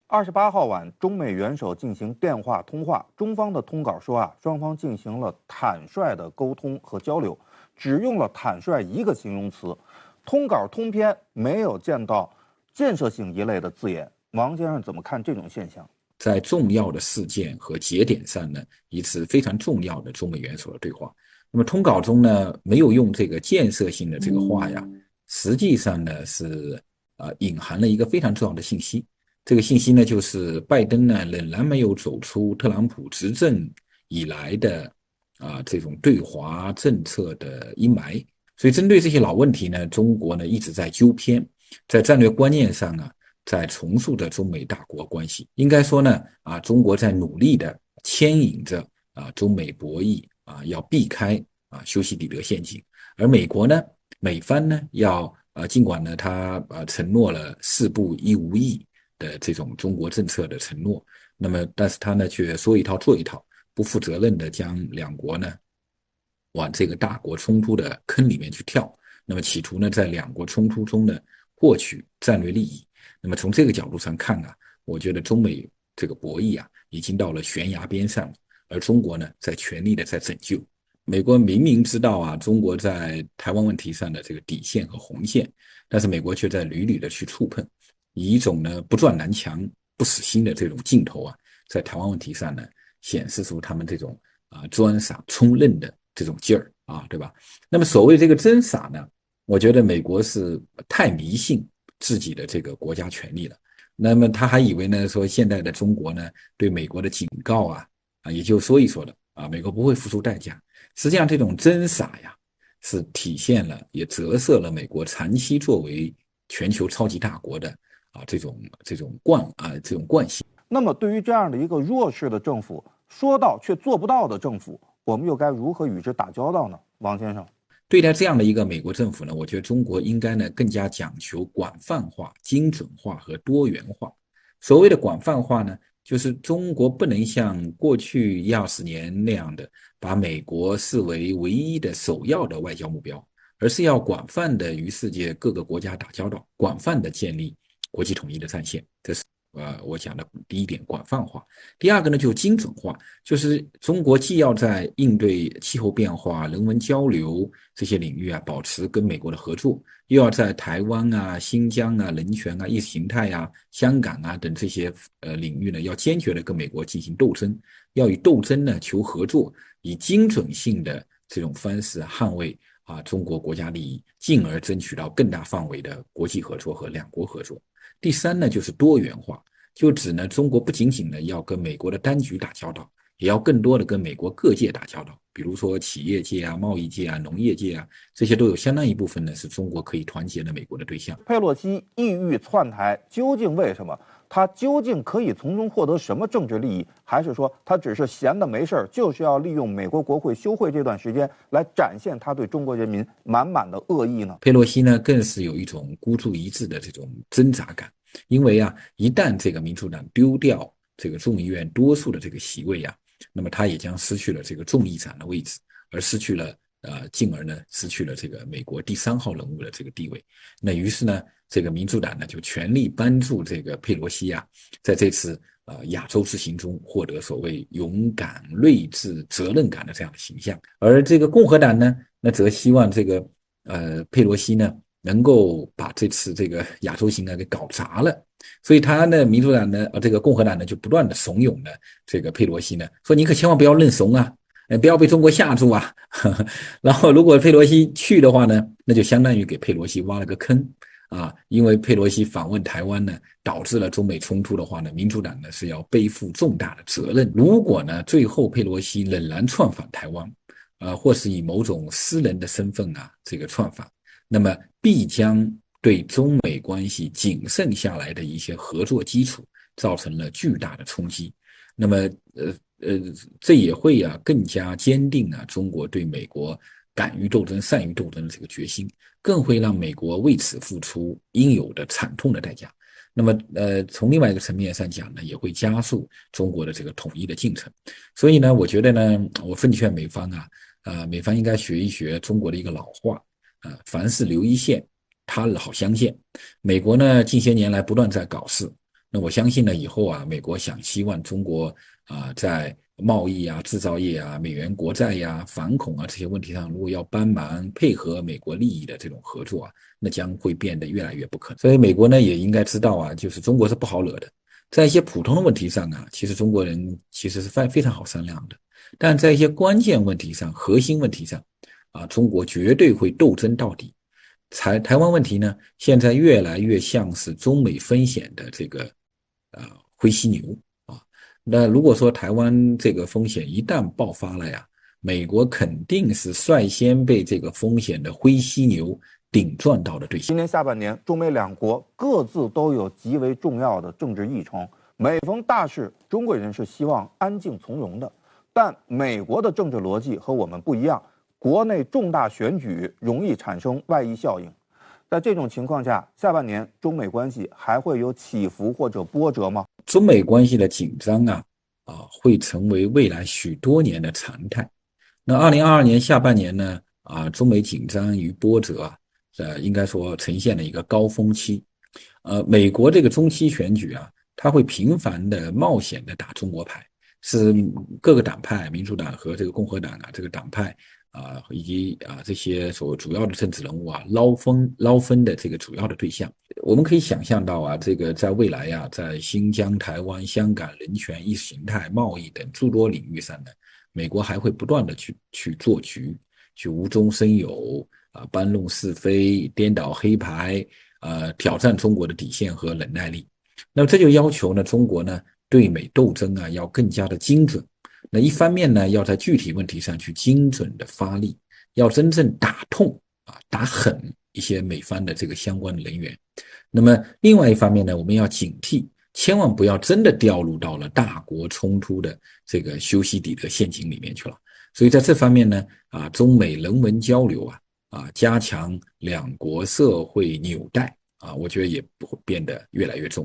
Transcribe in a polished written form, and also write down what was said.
28号晚，中美元首进行电话通话。中方的通稿说双方进行了坦率的沟通和交流，只用了坦率一个形容词。通稿通篇没有见到建设性一类的字眼。王先生怎么看这种现象？在重要的事件和节点上呢，一次非常重要的中美元首的对话。那么通稿中呢，没有用这个建设性的这个话呀，实际上呢是隐含了一个非常重要的信息。这个信息呢，就是拜登呢仍然没有走出特朗普执政以来的这种对华政策的阴霾。所以针对这些老问题呢，中国呢一直在纠偏，在战略观念上啊，在重塑着中美大国关系。应该说呢，中国在努力的牵引着中美博弈要避开修昔底德陷阱，而美国呢，美方呢要尽管呢他承诺了四不一无意的这种中国政策的承诺，那么但是他呢却说一套做一套，不负责任的将两国呢往这个大国冲突的坑里面去跳，那么企图呢在两国冲突中呢获取战略利益。那么从这个角度上看我觉得中美这个博弈已经到了悬崖边上了，而中国呢在全力的在拯救。美国明明知道中国在台湾问题上的这个底线和红线，但是美国却在屡屡的去触碰，以一种呢不撞南墙不死心的这种劲头在台湾问题上呢显示出他们这种装傻充愣的这种劲儿对吧？那么所谓这个真傻呢，我觉得美国是太迷信自己的这个国家权力了。那么他还以为呢说现在的中国呢对美国的警告也就说一说的美国不会付出代价。实际上这种真傻是体现了也折射了美国长期作为全球超级大国的这种惯性。那么对于这样的一个弱势的政府，说到却做不到的政府，我们又该如何与之打交道呢？王先生，对待这样的一个美国政府呢，我觉得中国应该呢更加讲求广泛化、精准化和多元化。所谓的广泛化呢，就是中国不能像过去1、20年那样的把美国视为唯一的首要的外交目标，而是要广泛的与世界各个国家打交道，广泛的建立国际统一的战线。这是我讲的第一点，广泛化。第二个呢，就是精准化，就是中国既要在应对气候变化、人文交流这些领域保持跟美国的合作，又要在台湾新疆人权意识形态香港等这些领域呢，要坚决的跟美国进行斗争，要以斗争呢求合作，以精准性的这种方式捍卫中国国家利益，进而争取到更大范围的国际合作和两国合作。第三呢，就是多元化，就指呢中国不仅仅呢要跟美国的单局打交道，也要更多的跟美国各界打交道，比如说企业界贸易界农业界这些都有相当一部分呢是中国可以团结的美国的对象。佩洛西意欲窜台，究竟为什么？他究竟可以从中获得什么政治利益？还是说他只是闲的没事儿，就是要利用美国国会休会这段时间来展现他对中国人民满满的恶意呢？佩洛西呢更是有一种孤注一掷的这种挣扎感，因为一旦这个民主党丢掉这个众议院多数的这个席位那么他也将失去了这个众议长的位置，而失去了进而呢失去了这个美国第3号人物的这个地位。那于是呢这个民主党呢就全力帮助这个佩洛西在这次亚洲之行中获得所谓勇敢、睿智、责任感的这样的形象。而这个共和党呢，那则希望这个佩洛西呢能够把这次这个亚洲行给搞砸了。所以他呢，民主党呢，这个共和党呢，就不断的怂恿呢，这个佩洛西呢，说你可千万不要认怂不要被中国吓住然后如果佩洛西去的话呢，那就相当于给佩洛西挖了个坑因为佩洛西访问台湾呢，导致了中美冲突的话呢，民主党呢是要背负重大的责任。如果呢，最后佩洛西仍然窜访台湾，或是以某种私人的身份这个窜访，那么必将对中美关系仅剩下来的一些合作基础造成了巨大的冲击。那么这也会更加坚定中国对美国敢于斗争、善于斗争的这个决心，更会让美国为此付出应有的惨痛的代价。那么从另外一个层面上讲呢，也会加速中国的这个统一的进程。所以呢，我觉得呢，我奉劝美方美方应该学一学中国的一个老话凡事留一线，他日好相见。美国呢近些年来不断在搞事，那我相信呢，以后啊，美国希望中国在贸易啊、制造业啊、美元国债呀、反恐啊这些问题上，如果要帮忙配合美国利益的这种合作啊，那将会变得越来越不可能。所以美国呢也应该知道啊，就是中国是不好惹的。在一些普通的问题上啊，其实中国人其实是非常好商量的，但在一些关键问题上、核心问题上，中国绝对会斗争到底。台湾问题呢，现在越来越像是中美风险的这个灰犀牛啊。那如果说台湾这个风险一旦爆发了呀，美国肯定是率先被这个风险的灰犀牛顶撞到的对象。今年下半年，中美两国各自都有极为重要的政治议程。每逢大事，中国人是希望安静从容的，但美国的政治逻辑和我们不一样，国内重大选举容易产生外溢效应。在这种情况下，下半年中美关系还会有起伏或者波折吗？中美关系的紧张会成为未来许多年的常态。那2022年下半年呢，中美紧张与波折应该说呈现了一个高峰期。美国这个中期选举它会频繁的冒险的打中国牌，是各个党派，民主党和这个共和党这个党派以及这些所主要的政治人物捞分的这个主要的对象。我们可以想象到这个在未来在新疆、台湾、香港、人权、意识形态、贸易等诸多领域上呢，美国还会不断的去做局，去无中生有搬弄是非、颠倒黑白，挑战中国的底线和忍耐力。那么这就要求呢，中国呢对美斗争要更加的精准。那一方面呢，要在具体问题上去精准的发力，要真正打痛打狠一些美方的这个相关的人员。那么另外一方面呢，我们要警惕，千万不要真的掉入到了大国冲突的这个修昔底德陷阱里面去了。所以在这方面呢，中美人文交流加强两国社会纽带我觉得也会变得越来越重要。